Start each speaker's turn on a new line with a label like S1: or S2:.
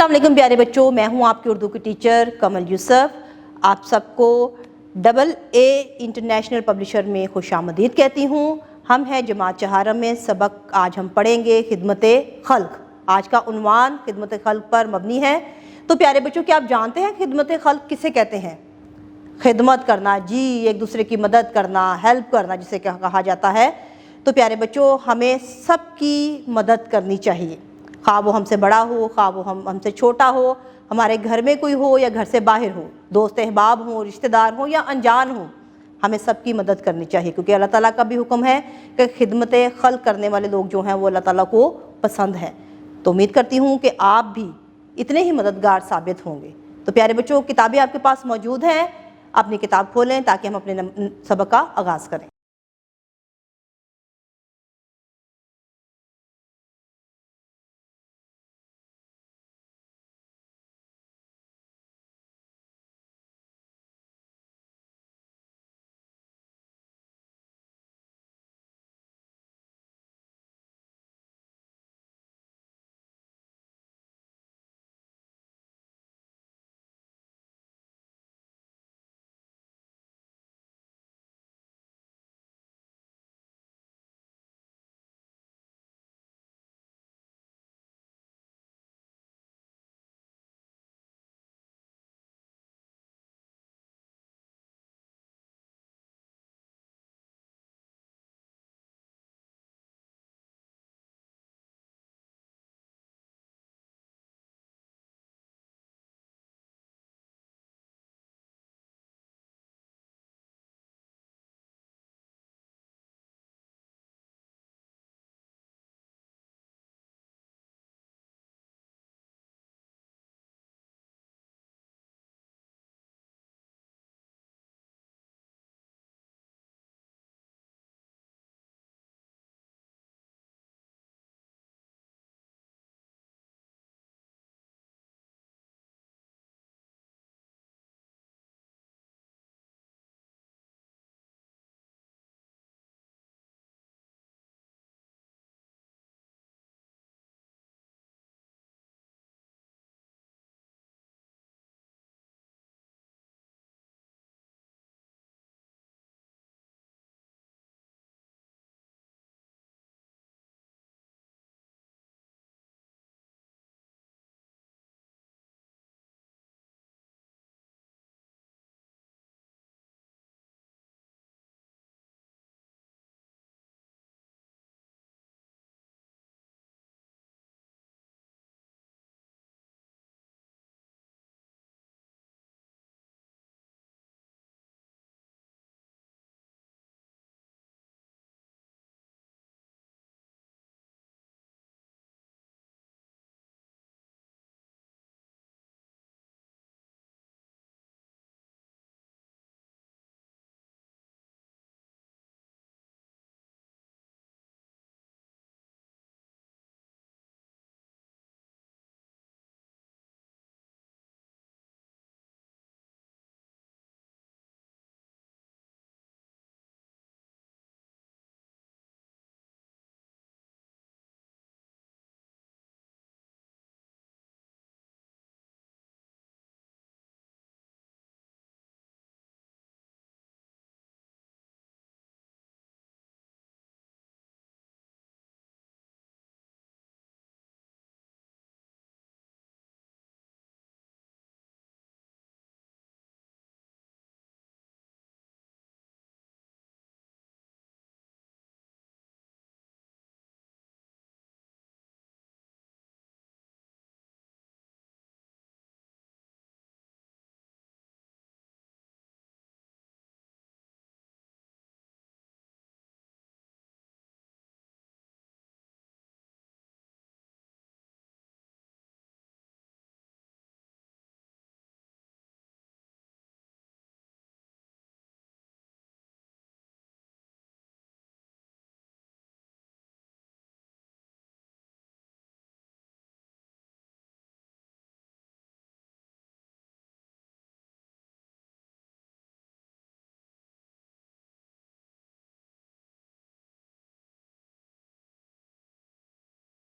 S1: अस्सलाम वालेकुम प्यारे बच्चों, मैं हूं आपकी उर्दू की टीचर कमल यूसुफ। आप सबको AA इंटरनेशनल पब्लिशर में खुशामदीद कहती हूं। हम हैं जमात चहारम में। सबक आज हम पढ़ेंगे खिदमत खल्क। आज का उन्वान खिदमत खल्क पर मबनी है। तो प्यारे बच्चों, क्या आप जानते हैं खिदमत खल्क किसे कहते हैं? खिदमत करना, जी, एक दूसरे की मदद करना, हेल्प करना जिसे कहा जाता है। तो प्यारे बच्चों, हमें सबकी मदद करनी चाहिए, खा वो हमसे बड़ा हो, खा वो हमसे छोटा हो, हमारे घर में कोई हो या घर से बाहर हो, दोस्त अहबाब हो, रिश्तेदार हो या अनजान हो, हमें सबकी मदद करनी चाहिए, क्योंकि अल्लाह ताला का भी हुक्म है कि खिदमत खल्क करने वाले लोग जो हैं वो अल्लाह ताला को पसंद है। तो उम्मीद करती हूँ कि आप भी इतने ही मददगार साबित होंगे। तो प्यारे बच्चों, किताबें आपके पास मौजूद हैं, अपनी किताब खोलें ताकि हम अपने सबक का आगाज़ करें।